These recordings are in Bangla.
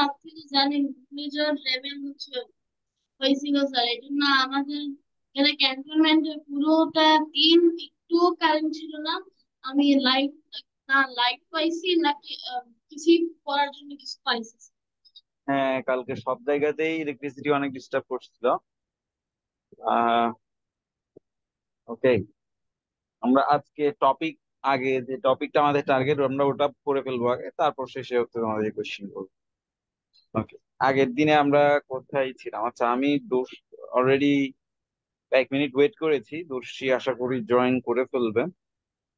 আপনি তো জানেন ঘূর্ণিঝড় লেভেল হচ্ছে হয়েছিল স্যার। এই জন্য আমাদের এখানে ক্যান্টনমেন্টে পুরোটা দিন একটু কারেন্ট ছিল না। আমি লাইট না লাইট পাইছি নাকি কিছুই করার জন্য কিছু পাইছি। হ্যাঁ, কালকে সব জায়গাতেই ইলেকট্রিসিটি অনেক ডিস্টার্ব করছিল। আহ ওকে, আমরা আজকে আগে যে টপিকটা আমাদের টার্গেট আমরা ওটা করে ফেলবো আগে, তারপর শেষে হচ্ছে আমাদের কোশ্চেন করবো। ওকে, আগের দিনে আমরা কোথায় ছিলাম? আচ্ছা, আমি দোষ অলরেডি 1 মিনিট ওয়েট করেছি, দোষী আশা করি জয়েন করে ফেলবে।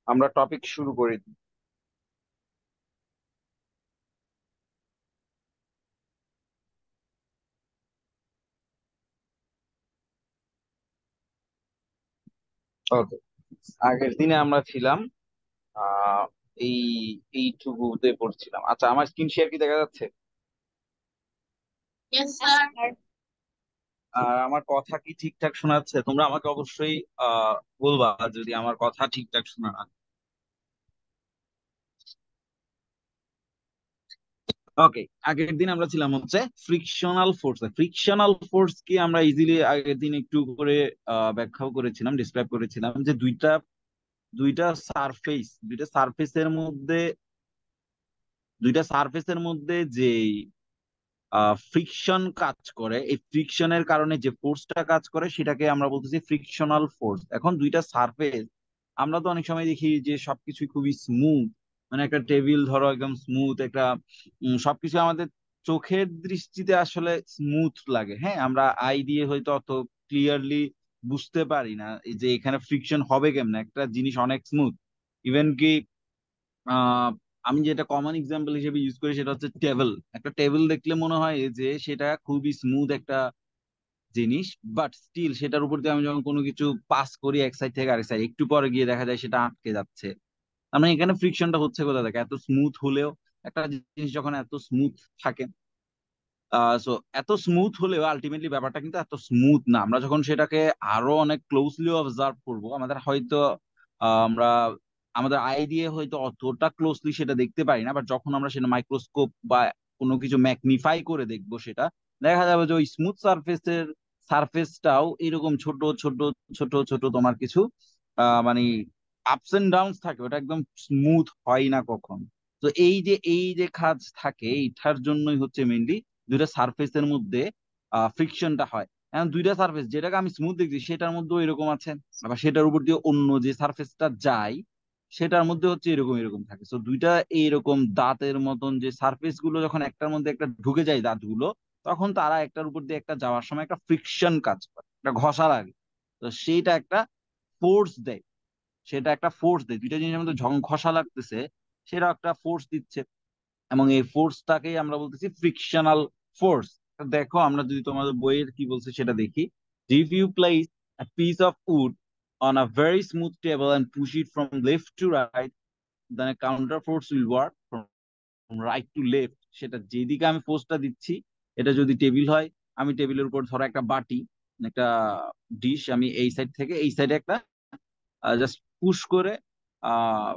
আমরা টপিক শুরু করে দিই। ওকে, আগের দিনে আমরা ছিলাম আহ এই এইটুকুতে পড়ছিলাম। আচ্ছা, আমার স্ক্রিন শেয়ার কি দেখা যাচ্ছে? Yes sir. আর আমার কথা কি ঠিকঠাক শোনা যাচ্ছে? তোমরা আমাকে অবশ্যই আহ বলবা যদি আমার কথা ঠিকঠাক শোনা না। ওকে, আগের দিন আমরা ছিলাম হচ্ছে ফ্রিকশনাল ফোর্স। ফ্রিকশনাল ফোর্স কি আমরা ইজিলি আগের দিন একটু করে ব্যাখ্যাও করেছিলাম, ডিসক্রাইব করেছিলাম যে দুইটা দুইটা সারফেসের মধ্যে যে ফ্রিকশন কাজ করে, এই ফ্রিকশনের কারণে যে ফোর্সটা কাজ করে সেটাকে আমরা বলতেছি ফ্রিকশনাল ফোর্স। এখন দুইটা সারফেস, আমরা তো অনেক সময় দেখি যে সবকিছু খুবই স্মুথ, মানে একটা টেবিল ধরো একদম স্মুথ, একটা সবকিছু আমাদের চোখের দৃষ্টিতে আসলে স্মুথ লাগে। হ্যাঁ, আমরা আই দিয়ে হয়তো অত ক্লিয়ারলি বুঝতে পারি না এই যে এখানে ফ্রিকশন হবে কেমনে, একটা জিনিস অনেক স্মুথ। ইভেন কি আহ আমি যেটা কমন এক্সাম্পল হিসেবে ইউজ করি সেটা হচ্ছে টেবিল। একটা টেবিল দেখলে মনে হয় যে সেটা খুবই স্মুথ একটা জিনিস, বাট স্টিল সেটার উপর দিয়ে আমি যখন কোনো কিছু পাস করি এক সাইড থেকে আরেক সাইড, একটু পরে গিয়ে দেখা যায় সেটা আটকে যাচ্ছে। তার মানে এখানে ফ্রিকশনটা হচ্ছে কোথা থেকে? এত স্মুথ হলেও একটা জিনিস যখন এত স্মুথ থাকে, সো এত স্মুথ হলেও আলটিমেটলি ব্যাপারটা কিন্তু এত স্মুথ না। আমরা যখন সেটাকে আরো অনেক ক্লোজলি অবজার্ভ করব, আমাদের হয়তো আমরা আমাদের আই দিয়ে হয়তো অতটা ক্লোজলি সেটা দেখতে পারি না, বাট যখন আমরা সেটা মাইক্রোস্কোপ বা কোনো কিছু ম্যাগনিফাই করে দেখবো, সেটা দেখা যাবে যে ওই স্মুথ সারফেসটাও এরকম ছোট ছোট ছোট ছোট তোমার কিছু মানে আপস এন্ড ডাউনস থাকে, ওটা একদম স্মুথ হয় না কখন। তো এই যে কাজ থাকে, এইটার জন্যই হচ্ছে মেইনলি দুইটা সারফেসের মধ্যে ফ্রিকশনটা হয়। এখন দুইটা সারফেস, যেটাকে আমি স্মুথ দেখছি সেটার মধ্যেও এরকম আছে, আবার সেটার উপর দিয়ে অন্য যে সারফেসটা যায় সেটার মধ্যে হচ্ছে এরকম এরকম থাকে। তো দুইটা এইরকম দাঁতের মতন যে সারফেস গুলো যখন একটার মধ্যে একটা ঢুকে যায় দাঁতগুলো, তখন তারা একটার উপর দিয়ে একটা যাওয়ার সময় একটা ফ্রিকশন কাজ করে, একটা ঘষা লাগে। তো সেইটা একটা ফোর্স দেয়, দুইটা জিনিসের মধ্যে ঘষা লাগতেছে, সেটা একটা ফোর্স দিচ্ছে। এবং এই ফোর্সটাকেই আমরা বলতেছি ফ্রিকশনাল ফোর্স। দেখো, আমরা যদি তোমাদের বইয়ের কি বলছে সেটা দেখি। If you place a piece of wood on a very smooth table and push it from left to right, then a counter force will work from right to left. সেটা যেদিকে আমি ফোর্সটা দিচ্ছি, এটা যদি টেবিল হয়, আমি টেবিলের উপর ধরো একটা বাটি, একটা ডিশ, আমি এই সাইড থেকে এই সাইডে একটা জাস্ট পুশ করে আহ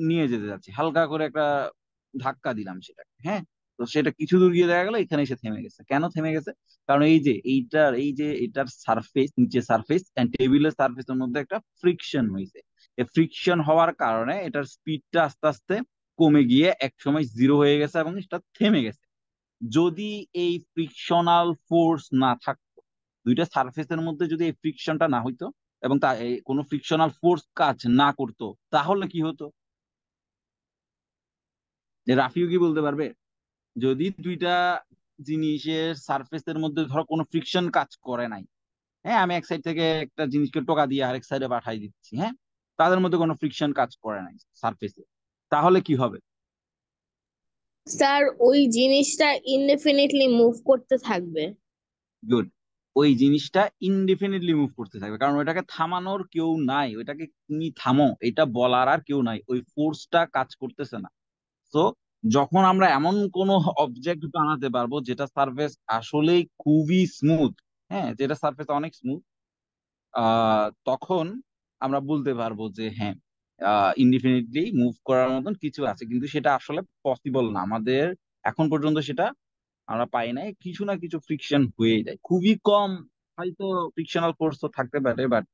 নিয়ে যেতে যাচ্ছি, হালকা করে একটা ধাক্কা দিলাম সেটাকে। হ্যাঁ, তো সেটা কিছু দূর গিয়ে দেখা গেল এখানে এসে থেমে গেছে। কেন থেমে গেছে? কারণ এই যে এটার সারফেস, নিচে সারফেস এন্ড টেবিলের সারফেসের মধ্যে একটা ফ্রিকশন হয়েছে। এই ফ্রিকশন হওয়ার কারণে এটার স্পিডটা আস্তে আস্তে কমে গিয়ে এক সময় জিরো হয়ে গেছে এবং সেটা থেমে গেছে। যদি এই ফ্রিকশনাল ফোর্স না থাকতো, দুইটা সারফেসের মধ্যে যদি এই ফ্রিকশনটা না হইতো এবং তা এই কোনো ফ্রিকশনাল ফোর্স কাজ না করতো, তাহলে কি হতো? যে রাফিও কি বলতে পারবে? যদি দুইটা জিনিসের সারফেসের মধ্যে ধরো কোনো ফ্রিকশন কাজ করে নাই, হ্যাঁ, আমি এক সাইড থেকে একটা জিনিসকে টোকা দিয়ে আরেক সাইডে পাঠাই দিচ্ছি, হ্যাঁ, তাদের মধ্যে কোনো ফ্রিকশন কাজ করে নাই সারফেসে, তাহলে কি হবে? স্যার ওই জিনিসটা ইনডেফিনিটলি মুভ করতে থাকবে। গুড, ওই জিনিসটা ইনডিফিনিটলি মুভ করতে থাকবে, কারণ ওইটাকে থামানোর কেউ নাই। ওইটাকে তুমি থামো এটা বলার আর কেউ নাই, ওই ফোর্সটা কাজ করতেছে না। তো যখন আমরা এমন কোন অবজেক্ট বানাতে পারবো যেটা সারফেস আসলেই খুবই স্মুথ, হ্যাঁ, যেটা সারফেস অনেক স্মুথ, তখন আমরা বলতে পারবো যে হ্যাঁ, ইনডিফিনিটলি মুভ করার মতন কিছু আছে, কিন্তু সেটা আসলে পসিবল না আমাদের এখন পর্যন্ত সেটা আমরা পাই না, কিছু না কিছু ফ্রিকশন হয়ে যায়, খুবই কম হয়তো ফ্রিকশনাল ফোর্স তো থাকতে পারে, বাট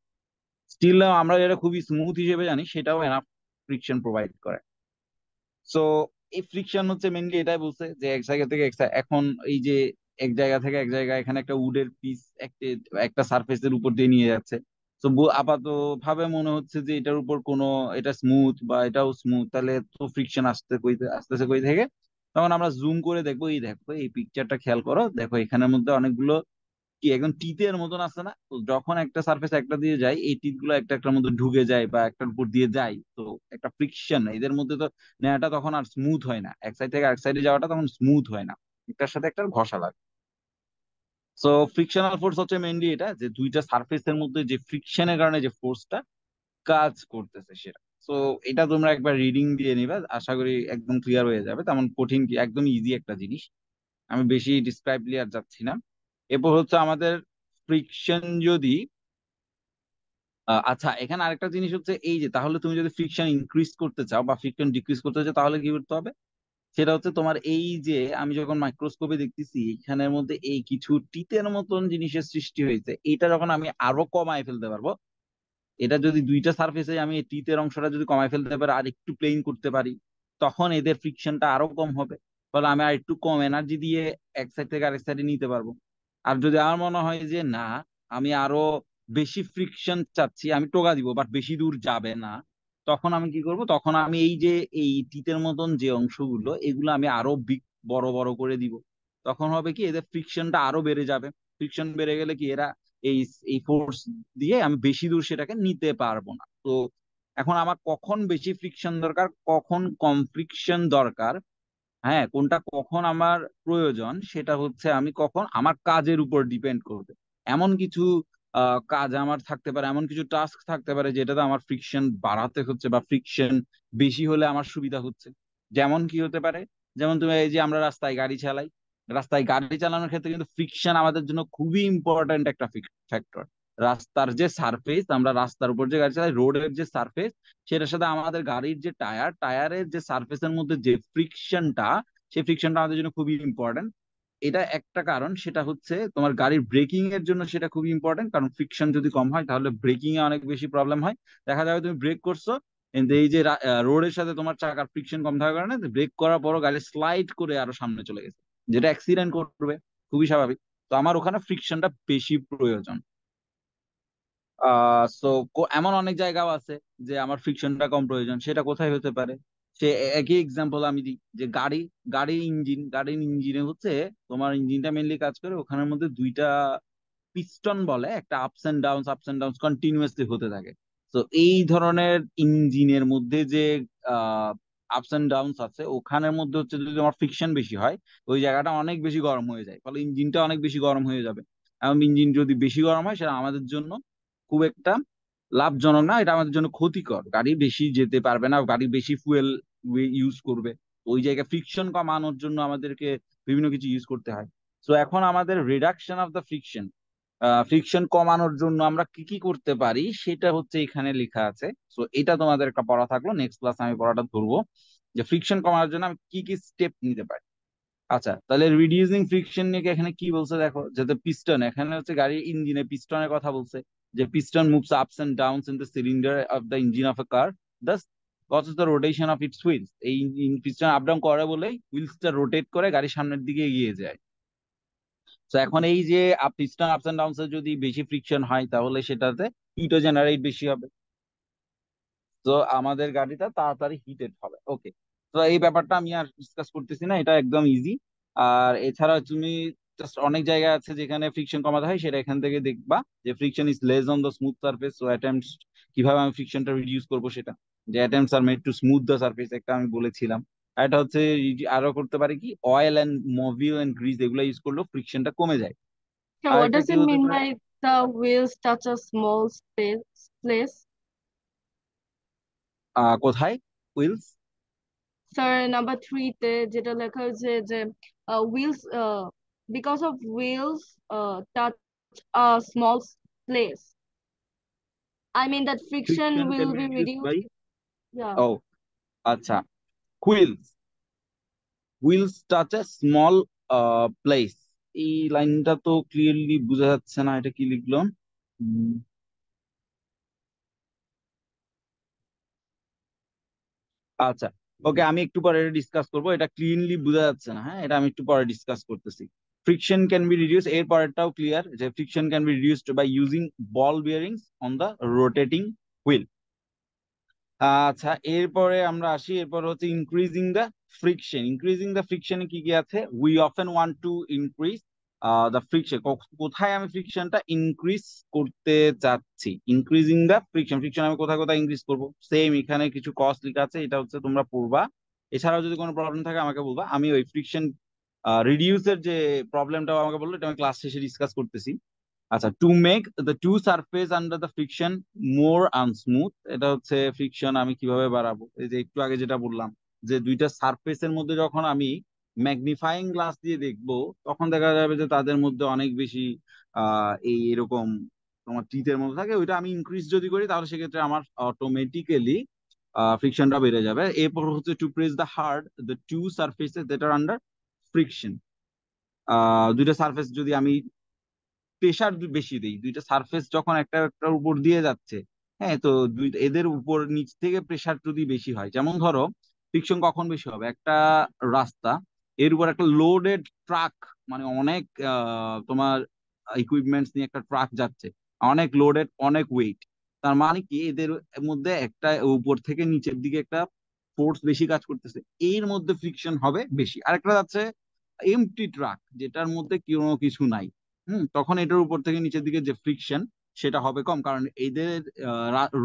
স্টিল আমরা যেটা খুবই স্মুথ হিসেবে জানি সেটাও এনাফ ফ্রিকশন প্রোভাইড করে। সো এই ফ্রিকশন হচ্ছে মেনলি এটাই বলছে যে এক জায়গা থেকে এখন এই যে এক জায়গা থেকে এক জায়গায় এখানে একটা উডের পিস একটা একটা সারফেসের উপর দিয়ে নিয়ে যাচ্ছে। তো আপাতত ভাবে মনে হচ্ছে যে এটার উপর কোনো, এটা স্মুথ বা এটাও স্মুথ, তাহলে তো ফ্রিকশন আসতেছে কই থেকে। তখন আমরা জুম করে দেখবো, এই দেখো এই পিকচারটা খেয়াল করো, দেখো এখানের মধ্যে অনেকগুলো কি একদম টিতের মতন আছে না, তো যখন একটা সার্ফেস একটা দিয়ে যায় এই টিত গুলো একটা একটার মধ্যে ঢুকে যায় বা একটার উপর দিয়ে যায়, তো একটা ফ্রিকশন এদের মধ্যে তো নেওয়াটা তখন আর স্মুথ হয় না, এক সাইড থেকে আরেক সাইডে যাওয়াটা তখন স্মুথ হয় না, একটার সাথে একটার ঘষা লাগে। সো ফ্রিকশনাল ফোর্স হচ্ছে মেইনলি এটা, যে দুইটা সার্ফেসের মধ্যে যে ফ্রিকশনের কারণে যে ফোর্সটা কাজ করতেছে সেটা। সো এটা তোমরা একবার রিডিং দিয়ে নিবে, আশা করি একদম ক্লিয়ার হয়ে যাবে, তেমন কঠিন কি, একদম ইজি একটা জিনিস, আমি বেশি ডিসক্রাইবলি আর যাচ্ছি না। এরপর হচ্ছে আমাদের ফ্রিকশন যদি আচ্ছা, এখানে আরেকটা জিনিস হচ্ছে এই যে, তাহলে তুমি যদি ফ্রিকশন ইনক্রিজ করতে চাও বা ফ্রিকশন ডিক্রিজ করতে চাও তাহলে কি করতে হবে, সেটা হচ্ছে তোমার এই যে আমি যখন মাইক্রোস্কোপে দেখতেছি এখানের মধ্যে এই কিছু টিতের মতন জিনিসের সৃষ্টি হয়েছে, এটা যখন আমি আরো কমায় ফেলতে পারবো, এটা যদি দুইটা সারফেসে আমি এই টিতের অংশটা যদি কমায় ফেলতে পারি আর একটু প্লেন করতে পারি, তখন এদের ফ্রিকশনটা আরো কম হবে, ফলে আমি আর একটু কম এনার্জি দিয়ে এক সাইড থেকে আরেক সাইডে নিতে পারবো। আর যদি আমার মনে হয় যে না, আমি আরো বেশি ফ্রিকশন চাচ্ছি, আমি টোকা দিব বাট বেশি দূর যাবে না, তখন আমি কি করব, তখন আমি এই যে এই টিতের মতন যে অংশগুলো এগুলো আমি আরো বড় বড় করে দিব। তখন হবে কি, এদের ফ্রিকশনটা আরো বেড়ে যাবে। ফ্রিকশন বেড়ে গেলে কি এরা এই এই ফোর্স দিয়ে আমি বেশি দূর সেটাকে নিতে পারবো না। তো এখন আমার কখন বেশি ফ্রিকশন দরকার, কখন কম ফ্রিকশন দরকার, হ্যাঁ কোনটা কখন আমার প্রয়োজন, সেটা হচ্ছে আমি কখন আমার কাজের উপর ডিপেন্ড করবে। এমন কিছু কাজ আমার থাকতে পারে, এমন কিছু টাস্ক থাকতে পারে যেটাতে আমার ফ্রিকশন বাড়াতে হচ্ছে বা ফ্রিকশন বেশি হলে আমার সুবিধা হচ্ছে। যেমন কি হতে পারে, যেমন তুমি এই যে আমরা রাস্তায় গাড়ি চালাই, রাস্তায় গাড়ি চালানোর ক্ষেত্রে কিন্তু ফ্রিকশন আমাদের জন্য খুবই ইম্পর্ট্যান্ট একটা ফ্যাক্টর। রাস্তার যে সারফেস, আমরা রাস্তার উপর যে গাড়ি চালাই, রোডের যে সারফেস, সেটার সাথে আমাদের গাড়ির যে টায়ারের যে সারফেসের মধ্যে যে ফ্রিকশনটা, সেই ফ্রিকশনটা আমাদের জন্য খুবই ইম্পর্টেন্ট। এটা একটা কারণ, সেটা হচ্ছে তোমার গাড়ির ব্রেকিং এর জন্য সেটা খুবই ইম্পর্টেন্ট, কারণ ফ্রিকশন যদি কম হয় তাহলে ব্রেকিং এ অনেক বেশি প্রবলেম হয়। দেখা যাবে তুমি ব্রেক করছো, কিন্তু এই যে রোডের সাথে তোমার চাকার ফ্রিকশন কম থাকার কারণে ব্রেক করার পরও গাড়ি স্লাইড করে আরো সামনে চলে গেছে, যেটা অ্যাক্সিডেন্ট করবে, খুবই স্বাভাবিক। তো আমার ওখানে ফ্রিকশনটা বেশি প্রয়োজন। সো এমন অনেক জায়গাও আছে যে আমার ফ্রিকশনটা কম প্রয়োজন, সেটা কোথায় হতে পারে, সে একই এক্সাম্পল আমি দিই, যে গাড়ির ইঞ্জিনে হচ্ছে তোমার ইঞ্জিনটা মেনলি কাজ করে, ওখানের মধ্যে দুইটা পিস্টন বলে, একটা আপস এন্ড ডাউনস কন্টিনিউয়াসলি হতে থাকে। তো এই ধরনের ইঞ্জিনের মধ্যে যে আপস এন্ড ডাউনস আছে, ওখানের মধ্যে হচ্ছে যদি তোমার ফ্রিকশন বেশি হয়, ওই জায়গাটা অনেক বেশি গরম হয়ে যায়, ফলে ইঞ্জিনটা অনেক বেশি গরম হয়ে যাবে। এবং ইঞ্জিন যদি বেশি গরম হয় সেটা আমাদের জন্য খুব একটা লাভজনক না, এটা আমাদের জন্য ক্ষতিকর, গাড়ি বেশি যেতে পারবে না, গাড়ি বেশি ফুয়েল ইউজ করবে। ওই জায়গায় ফ্রিকশন কমানোর জন্য আমাদেরকে বিভিন্ন কিছু ইউজ করতে হয়। তো এখন আমাদের reduction of the friction, friction কমানোর জন্য আমরা কি কি করতে পারি সেটা হচ্ছে এখানে লেখা আছে। তো এটা তোমাদের একটা পড়া থাকলো, নেক্সট ক্লাস আমি পড়াটা ধরবো যে ফ্রিকশন কমানোর জন্য আমি কি কি স্টেপ নিতে পারি। আচ্ছা, তাহলে রিডিউসিং ফ্রিকশন নিয়ে এখানে কি বলছে দেখো, যাতে পিস্টন, এখানে হচ্ছে গাড়ির ইঞ্জিনে পিস্টনের কথা বলছে, যে piston moves ups and downs in the cylinder of the engine of a car, thus causes the rotation of its wheels. এই পিস্টন আপ ডাউন করে বলেই হুইলসটা রোটেট করে গাড়ি সামনের দিকে এগিয়ে যায়। তো এখন এই যে পিস্টন আপস এন্ড ডাউনস এ যদি বেশি ফ্রিকশন হয় তাহলে সেটাতে হিটও জেনারেট বেশি হবে, তো আমাদের গাড়িটা তাড়াতাড়ি হিটেড হবে। ওকে, তো এই ব্যাপারটা আমি আর ডিসকাস করতেছি না, এটা একদম ইজি। আর এছাড়া তুমি জাস্ট অনেক জায়গা আছে যেখানে ফ্রিকশন কমাতে হয়, সেটা এখান থেকে দেখবা, যে friction is less on the smooth surface, so attempts কিভাবে আমি ফ্রিকশনটা রিডিউস করবো সেটা, যে attempts are made to smooth the surface, একটা আমি বলেছিলাম। আর এটা হচ্ছে আরো করতে পারি কি, oil and Mobil and grease এগুলো ইউজ করলেও ফ্রিকশনটা কমে যায়। So আর what এটা does কি it হতে mean পারে, by the wheels touch a small place? কোথায় হুইলস, Sir, number 3 তে যেটা লেখা হয়েছে যে wheels because of wheels touch a small place. I mean that friction ফ্রিকশন can will be be reduced by, reduced. Yeah. ও আচ্ছা, wheels wheels touch a small place. এই লাইনটা তো ক্লিয়ারলি বোঝা যাচ্ছে না, এটা কি লিখলো? উম, আচ্ছা, ওকে, আমি একটু পরে ডিসকাস করবো, এটা ক্লিনলি বোঝা যাচ্ছে না। হ্যাঁ, এটা আমি একটু পরে ডিসকাস করতেছি। ফ্রিকশন ক্যান বি রিডিউস, এর পরেরটাও ক্লিয়ার যে friction can be reduced by using ball bearings on the rotating wheel. আচ্ছা, এরপরে আমরা আসি, এরপর হচ্ছে increasing the friction. Increasing the ফ্রিকশনে কি কি আছে? We often want to increase the friction. কোথায় আমি ফ্রিকশনটা ইনক্রিজ করতে চাচ্ছি? ইনক্রিজিং দ্য ফ্রিকশন, ফ্রিকশন আমি কোথায় কোথায় ইনক্রিজ করবো? সেম এখানে কিছু কস্ট লেখা আছে, এটা হচ্ছে তোমরা পড়বা। এছাড়াও যদি কোনো প্রবলেম থাকে আমাকে বলবা, আমি ওই ফ্রিকশন রিডিউসের যে প্রবলেমটাও আমাকে বললো, এটা আমি ক্লাস শেষে ডিসকাস করতেছি। আচ্ছা, to make the two surface under the friction more unsmooth, এটা হচ্ছে ফ্রিকশন আমি কিভাবে বাড়াবো? এই যে একটু আগে যেটা বললাম, যে দুইটা সারফেসের মধ্যে যখন আমি ম্যাগনিফাইং গ্লাস দিয়ে দেখবো, তখন দেখা যাবে যে তাদের মধ্যে অনেক বেশি এই এরকম তোমার টিথের মধ্যে থাকে। ওইটা আমি ইনক্রিজ যদি করি, তাহলে সেক্ষেত্রে আমার অটোমেটিক্যালি ফ্রিকশনটা বেড়ে যাবে। এরপর হচ্ছে to press the hard the two surfaces that are under friction. দুইটা সারফেস যদি আমি প্রেসার বেশি দেই, দুইটা সারফেস যখন একটা একটার উপর দিয়ে যাচ্ছে, হ্যাঁ, তো এদের উপর নিচ থেকে প্রেসার যদি বেশি হয়, যেমন ধরো ফ্রিকশন কখন বেশি হবে? একটা রাস্তা, এর উপর একটা লোডেড ট্রাক, মানে অনেক তোমার ইকুইপমেন্টস নিয়ে একটা ট্রাক যাচ্ছে, অনেক লোডেড, অনেক ওয়েট। তার মানে কি, এদের মধ্যে একটা উপর থেকে নিচের দিকে একটা ফোর্স বেশি কাজ করতেছে, এর মধ্যে ফ্রিকশন হবে বেশি। আরেকটা যাচ্ছে এমটি ট্রাক, যেটার মধ্যে কোনো কিছু নাই, তখন এটার উপর থেকে নিচের দিকে যে ফ্রিকশন, সেটা হবে কম, কারণ এদের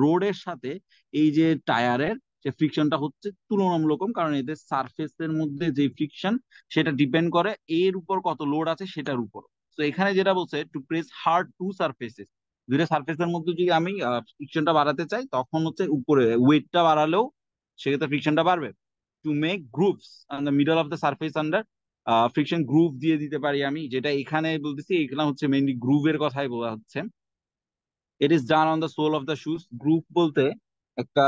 রোডের সাথে এই যে টায়ারের যে ফ্রিকশনটা হচ্ছে তুলনামূলক কম, কারণ এদের সারফেসের মধ্যে যে ফ্রিকশন, সেটা ডিপেন্ড করে এর উপর কত লোড আছে সেটার উপর। তো এখানে যেটা বলছে, to press hard two surfaces, দুইটা সারফেসের মধ্যে যদি আমি ফ্রিকশনটা বাড়াতে চাই, তখন হচ্ছে উপরে ওয়েটটা বাড়ালেও সেক্ষেত্রে ফ্রিকশনটা বাড়বে। To make groups on the middle of the surface under friction, গ্রুভ দিয়ে দিতে পারি আমি, যেটা এখানে বলতেছি, এখানে হচ্ছে মেইনলি গ্রুভের কথাই বলা হচ্ছে। It is done on the sole of the shoes. Groove বলতে একটা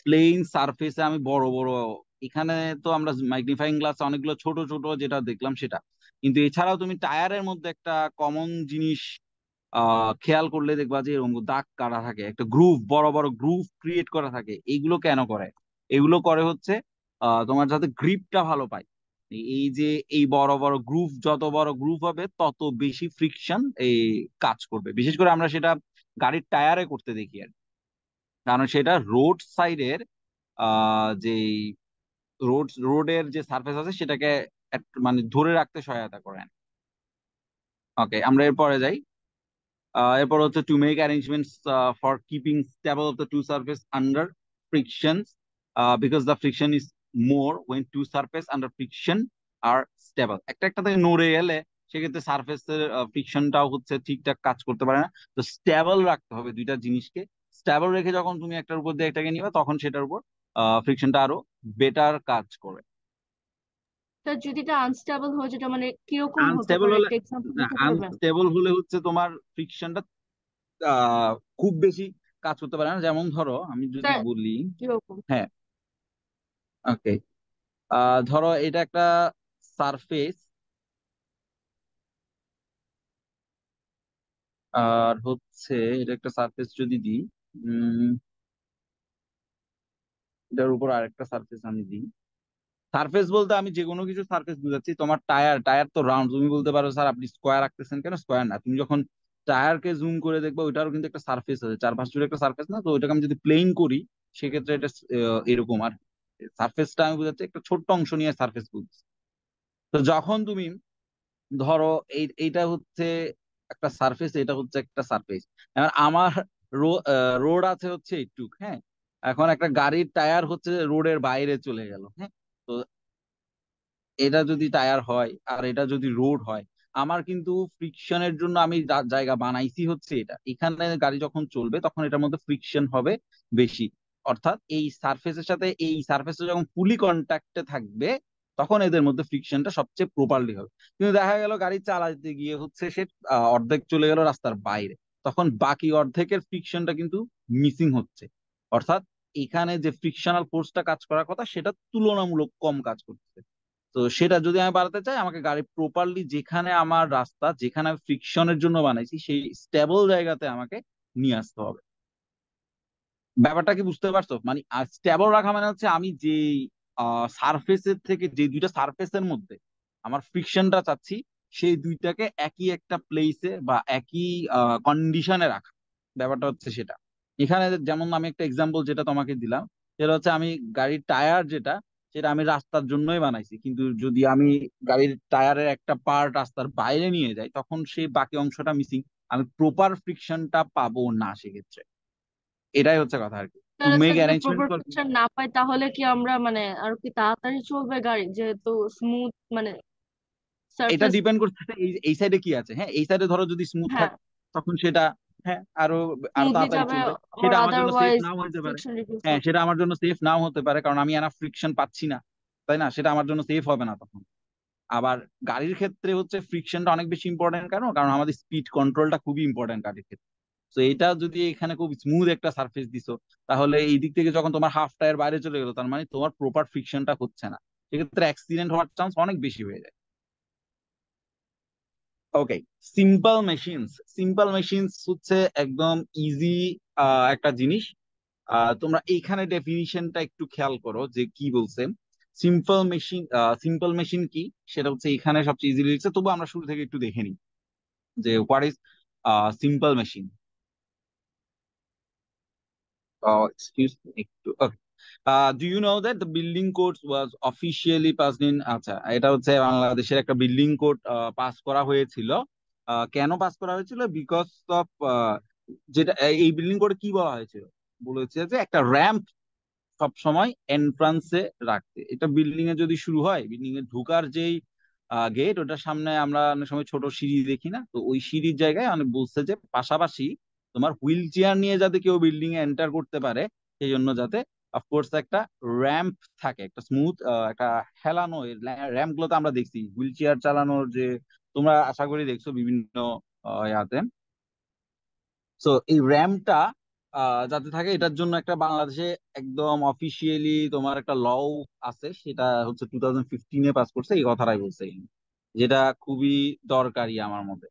প্লেন সারফেসে আমি বড় বড়, এখানে তো আমরা ম্যাগনিফাইং গ্লাস অনেকগুলো ছোট ছোট যেটা দেখলাম সেটা, কিন্তু এছাড়াও তুমি টায়ারের মধ্যে একটা কমন জিনিস খেয়াল করলে দেখবা যে এরকম দাগ কাটা থাকে, একটা গ্রুভ, বড় বড় গ্রুভ ক্রিয়েট করা থাকে। এগুলো কেন করে? এগুলো করে হচ্ছে তোমার যাতে গ্রিপটা ভালো পায়। এই যে এই বড় বড় গ্রুভ, যত বড় গ্রুভ হবে তত বেশি ফ্রিকশন এই কাজ করবে। বিশেষ করে আমরা সেটা গাড়ির টায়ারে করতে দেখি আর কি। কারণ সেটা রোড সাইডের যে রোডের যে সার্ফেস আছে সেটাকে মানে ধরে রাখতে সহায়তা করে। ওকে, আমরা এরপরে যাই। এরপর হচ্ছে to make arrangements for keeping stable of the two surface under friction, because the friction is more when two surface under friction are stable. একটা একটা থেকে নড়ে গেলে সেক্ষেত্রে সারফেসের ফ্রিকশনটাও হচ্ছে ঠিকঠাক কাজ করতে পারে না। তো স্টেবল রাখতে হবে দুইটা জিনিসকে। স্টেবল রেখে যখন তুমি একটার উপর দিয়ে একটাকে নিবা, তখন সেটার উপর ফ্রিকশনটা আরো বেটার কাজ করে। তা যদি এটা আনস্টেবল হয়, যেটা মানে কিরকম হতে আনস্টেবল পারে, হলে, একটা এক্সাম্পল দিতে পারবেন? আনস্টেবল হলে হচ্ছে তোমার ফ্রিকশনটা খুব বেশি কাজ করতে পারে না। যেমন ধরো আমি তা যদি বলি, কিরকম? হ্যাঁ, ওকে, ধরো এটা একটা সারফেস, আর হচ্ছে এটা একটা সারফেস যদি দিই, উম এটার উপর আরেকটা সারফেস আমি দিই। সারফেস বলতে আমি যে কোনো কিছু সারফেস বুঝাচ্ছি। তোমার টায়ার, টায়ার তো রাউন্ড, তুমি বলতে পারো স্যার আপনি স্কোয়ার রাখতেছেন কেন? স্কোয়ার না, তুমি যখন টায়ারকে জুম করে দেখবে, ওইটারও কিন্তু একটা সারফেস আছে, চারপাশ জুড়ে একটা সারফেস না? তো ওইটাকে আমি যদি প্লেন করি, সেক্ষেত্রে এটা এরকম। আর সারফেসটা আমি বুঝাচ্ছি একটা ছোট্ট অংশ নিয়ে সারফেস বলছি। তো যখন তুমি ধরো এইটা হচ্ছে একটা সারফেস, এটা হচ্ছে একটা সারফেস। এবার আমার রোড আছে হচ্ছে এইটুক, হ্যাঁ, এখন একটা গাড়ির টায়ার হচ্ছে রোডের বাইরে চলে গেল, হ্যাঁ। তো এটা যদি টায়ার হয় আর এটা যদি রোড হয়, আমার কিন্তু ফ্রিকশনের জন্য আমি জায়গা বানাইছি হচ্ছে এটা, এখানে গাড়ি যখন চলবে তখন এটার মধ্যে ফ্রিকশন হবে বেশি। অর্থাৎ এই সারফেসের সাথে এই সারফেসটা যখন ফুলি কন্ট্যাক্টে থাকবে, তখন এদের মধ্যে ফ্রিকশনটা সবচেয়ে প্রপারলি হবে। কিন্তু দেখা গেল গাড়ি চালাতে গিয়ে হচ্ছে সে অর্ধেক চলে গেল রাস্তার বাইরে, তখন বাকি অর্ধেকের ফ্রিকশনটা কিন্তু মিসিং হচ্ছে। অর্থাৎ এখানে যে ফ্রিকশনাল ফোর্সটা কাজ করার কথা, সেটা তুলনামূলক কম কাজ করছে। তো সেটা যদি আমি বাড়াতে চাই, আমাকে গাড়ি প্রপারলি যেখানে আমার রাস্তা, যেখানে আমি ফ্রিকশনের জন্য বানাইছি, সেই স্টেবল জায়গাতে আমাকে নিয়ে আসতে হবে। ব্যাপারটা কি বুঝতে পারছো? মানে স্টেবল রাখা মানে হচ্ছে আমি যে সারফেসের থেকে, যে দুইটা সারফেসের মধ্যে আমার ফ্রিকশনটা চাচ্ছি, সেই দুইটাকে একই একটা প্লেসে বা একই কন্ডিশনে রাখা। ব্যাপারটা হচ্ছে সেটা। এখানে যেমন আমি একটা এক্সাম্পল যেটা তোমাকে দিলাম, সেটা হচ্ছে আমি গাড়ির টায়ার যেটা, সেটা আমি রাস্তার জন্যই বানাইছি, কিন্তু যদি আমি গাড়ির টায়ারের একটা পার্ট রাস্তার বাইরে নিয়ে যাই, তখন সেই বাকি অংশটা মিসিং, আমি প্রপার ফ্রিকশনটা পাবো না সেক্ষেত্রে। এটাই হচ্ছে কথা আর কি, টু মেক যদি অ্যারেঞ্জমেন্ট প্রপার ফর। ফিচার না পাই তাহলে কি আমরা মানে আর কি তাড়াতাড়ি চলবে গাড়ি, যেহেতু স্মুথ মানে এটা সারফেস? ডিপেন্ড করছে এই এই সাইডে কি আছে। হ্যাঁ, এই সাইডে ধরো যদি স্মুথ হ্যাঁ, থাকে, তখন সেটা, হ্যাঁ, আরো আরো স্মুথলি তাড়াতাড়ি যাবে। চলবে। আর সেটা আমার জন্য সেফ আদারওয়াইজ নাও হতে পারে। ফ্রিকশন রিডিউস হ্যাঁ, হবে। সেটা আমার জন্য সেফ নাও হতে পারে, কারণ আমি এনাফ ফ্রিকশন পাচ্ছি না, তাই না? সেটা আমার জন্য সেফ হবে না তখন। আবার গাড়ির ক্ষেত্রে হচ্ছে ফ্রিকশনটা অনেক বেশি ইম্পর্টেন্ট, কেন? কারণ আমাদের স্পিড কন্ট্রোলটা খুবই ইম্পর্টেন্ট গাড়ির ক্ষেত্রে। তো এটা যদি এখানে খুব স্মুথ একটা সার্ফেস দিছো, তাহলে এই দিক থেকে যখন তোমার হাফ টায়ার বাইরে চলে গেলো, তার মানে তোমার প্রপার ফ্রিকশনটা হচ্ছে না, সেক্ষেত্রে অ্যাক্সিডেন্ট হওয়ার চান্স অনেক বেশি হয়ে যায়। ওকে, সিম্পল মেশিনস। সিম্পল মেশিনস হচ্ছে একদম ইজি একটা জিনিস। তোমরা এইখানে ডেফিনিশনটা একটু খেয়াল করো যে কি বলছে। সিম্পল মেশিন, সিম্পল মেশিন কি, সেটা হচ্ছে এখানে সবচেয়ে ইজিলি লিখছে, তবু আমরা শুরু থেকে একটু দেখে নিই যে what is simple machine. Excuse একটু, okay. Do you know that the building code was officially passed in, আচ্ছা, এটা হচ্ছে বাংলাদেশের একটা বিল্ডিং কোড পাস করা হয়েছিল। কেন পাস করা হয়েছিল? বিকজ অফ, যেটা এই বিল্ডিং কোডে কি বলা হয়েছিল, বলেছে যে একটা র্যাম্প সব সময় এন্ট্রান্সে রাখতে। এটা বিল্ডিং এ যদি শুরু হয়, বিল্ডিং এ ঢোকার যেই গেট, ওটার সামনে আমরা অনেক সময় ছোট সিঁড়ি দেখি না, তো ওই সিঁড়ির জায়গায় অনেক বলছে যে পাশাপাশি তোমার হুইল চেয়ার নিয়ে যাতে কেউ বিল্ডিং এ এন্টার করতে পারে, সেই জন্য যাতে অফকোর্স একটা র্যাম্প থাকে, একটা স্মুথ একটা হেলানো। র্যাম্প গুলো তো আমরা দেখছি হুইল চেয়ার চালানোর, যে তোমরা আশা করি দেখছো বিভিন্ন ইয়াতে। সো এই র্যামটা যাতে থাকে, এটার জন্য একটা বাংলাদেশে একদম অফিসিয়ালি তোমার একটা ল আছে, সেটা হচ্ছে 2015-এ পাস করছে, এই কথাটাই বলছে, যেটা খুবই দরকারি আমার মতে।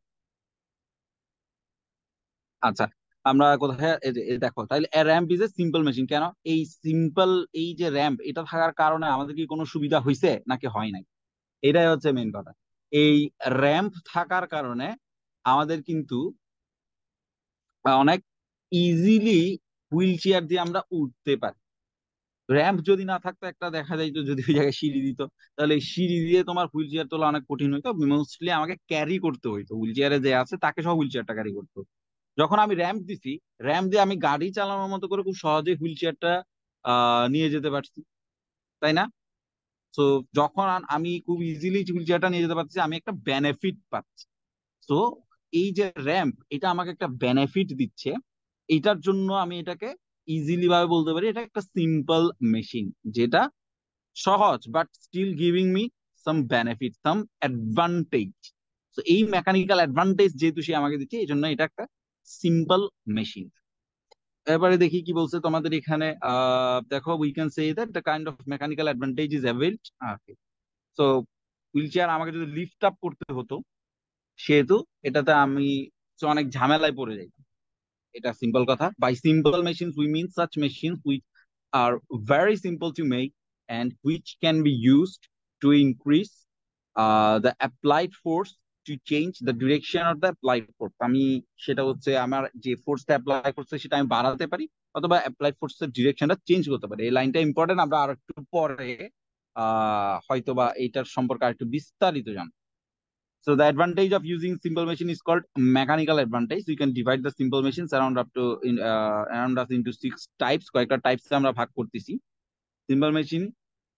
আচ্ছা, আমরা কোথায়, এই যে এই দেখো, তাহলে ramp is a simple machine. কেন এই সিম্পল, এই যে র্যাম্প এটা থাকার কারণে আমাদের কি কোনো সুবিধা হয়েছে নাকি হয় নাই? এটাই হচ্ছে মেন কথা। এই র্যাম্প থাকার কারণে আমাদের কিন্তু অনেক ইজিলি হুইল চেয়ার দিয়ে আমরা উঠতে পারি। র্যাম্প যদি না থাকতো, একটা দেখা যাইতো যদি ওই জায়গায় সিঁড়ি দিত, তাহলে এই সিঁড়ি দিয়ে তোমার হুইল চেয়ার তোলা অনেক কঠিন হইতো, মোস্টলি আমাকে ক্যারি করতে হইতো, হুইল চেয়ারে যে আছে তাকে সব হুইল চেয়ারটা ক্যারি করতে হতো। যখন আমি র্যাম্প দিছি, র্যাম্প দিয়ে আমি গাড়ি চালানোর মতো করে খুব সহজে হুইল চেয়ারটা নিয়ে যেতে পারছি, তাই না? তো যখন আমি খুব ইজিলি হুইল চেয়ারটা নিয়ে যেতে পারছি, আমি একটা বেনিফিট পাচ্ছি। তো এই যে র্যাম্প, এটা আমাকে একটা বেনিফিট দিচ্ছে, এটার জন্য আমি এটাকে ইজিলি ভাবে বলতে পারি এটা একটা সিম্পল মেশিন, যেটা সহজ but still giving me some benefit, some advantage. তো এই মেকানিক্যাল অ্যাডভান্টেজ যেহেতু সে আমাকে দিচ্ছে, এই জন্য এটা একটা সিম্পল মেশিন। এবারে দেখি কি বলছে তোমাদের এখানে। দেখো, we can say that the kind of mechanical advantage is অ্যাভেলড। So wheel chair আমাকে যদি লিফট আপ করতে হতো, সেহেতু এটাতে আমি অনেক ঝামেলায় পড়ে যাই। এটা সিম্পল কথা। By simple machines we mean such machines which are very simple to make and which can be used to increase the applied force to change the direction of the applied force. আমি সেটা হচ্ছে আমার যে ফোর্সটা অ্যাপ্লাই করছে সেটা আমি বাড়াতে পারি, অথবা অ্যাপ্লাইড ফোর্সের ডিরেকশনটা চেঞ্জ করতে পারি। এই লাইনটা ইম্পর্টেন্ট, আমরা আর একটু পরে হয়তোবা এইটার সম্পর্কে আরেকটু বিস্তারিত জানবো। So the advantage of using simple machine is called mechanical advantage. You can divide the simple machines around up to around us into 6 types. কয়েকটা টাইপস আমরা ভাগ করতেছি। সিম্পল মেশিন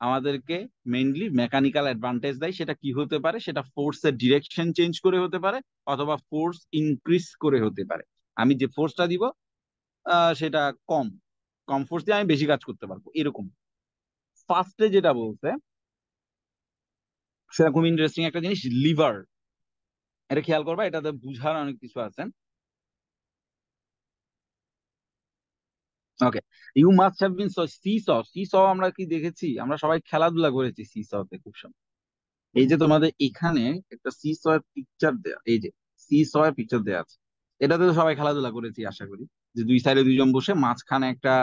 আমাদেরকে মেইনলি মেকানিক্যাল অ্যাডভান্টেজ দেয়। সেটা কি হতে পারে? সেটা ফোর্সের ডিরেকশন চেঞ্জ করে হতে পারে, অথবা ফোর্স ইনক্রিজ করে হতে পারে। আমি যে ফোর্সটা দিব সেটা কম, কম ফোর্স দিয়ে আমি বেশি কাজ করতে পারবো, এরকম। ফার্স্টে যেটা বলছে সেটা খুব ইন্টারেস্টিং একটা জিনিস, লিভার। এটা খেয়াল করবা, এটাতে বুঝার অনেক কিছু আছে। Okay, you must have been seesaw. Seesaw আমরা কি দেখেছি? আমরা সবাই খেলাধুলা করেছি সি সতে খুব সময়। এই যে তোমাদের এখানে একটা সি সয়ের পিকচার দেয়া, এই যে সি সয়ের পিকচার দেয়া আছে, এটাতে তো সবাই খেলাধুলা করেছি আশা করি, যে দুই সাইডে দুইজন বসে মাঝখানে একটা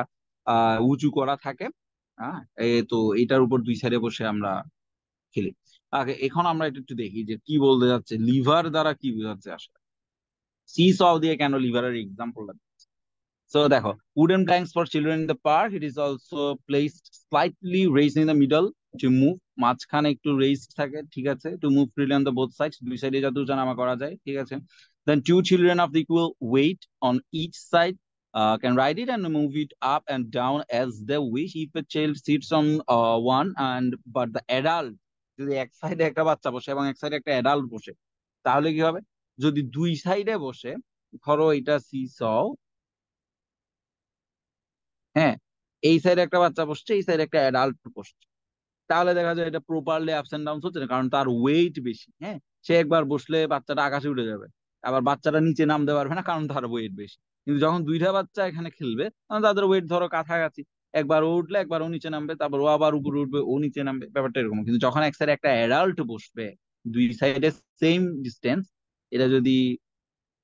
উঁচু করা থাকে। হ্যাঁ, তো এটার উপর দুই সাইডে বসে আমরা খেলি। আগে এখন আমরা এটা একটু দেখি যে কি বলতে যাচ্ছে, লিভার দ্বারা কি বোঝাচ্ছে আসলে, সি স দিয়ে কেন লিভারের এক্সাম্পল। So দেখো, wooden planks for children in the park. It is also placed slightly raised in the middle to move. মাঝখানে একটু raised থাকে, ঠিক আছে, to move freely on the both sides. দুই সাইডে যত জানামা করা যায়, ঠিক আছে। Then two children of the equal weight on each side can ride it and move it up and down as they wish. If a child sits on one and but the adult, যদি এক সাইডে একটা বাচ্চা বসে এবং এক সাইডে একটা অ্যাডাল্ট বসে, তাহলে কি হবে? যদি দুই সাইডে বসে, ধরো এটা সি স, হ্যাঁ, এই সাইডে একটা বাচ্চা বসছে, এই সাইডে একটা অ্যাডাল্ট বসছে, তাহলে দেখা যায় এটা প্রপারলি আপস এন্ড ডাউন হচ্ছে না, কারণ তার ওয়েট বেশি। হ্যাঁ, সে একবার বসলে বাচ্চাটা আকাশে উঠে যাবে, আবার বাচ্চাটা নিচে নামতে পারবে না, কারণ তার ওয়েট বেশি। কিন্তু যখন দুইটা বাচ্চা এখানে খেলবে, তখন তাদের ওয়েট ধরো কাছাকাছি, একবার ও উঠলে একবার ও নিচে নামবে, তারপর ও আবার উপরে উঠবে, ও নিচে নামবে, ব্যাপারটা এরকম। কিন্তু যখন এক সাইডে একটা অ্যাডাল্ট বসবে, দুই সাইডে সেম ডিস্টেন্স, এটা যদি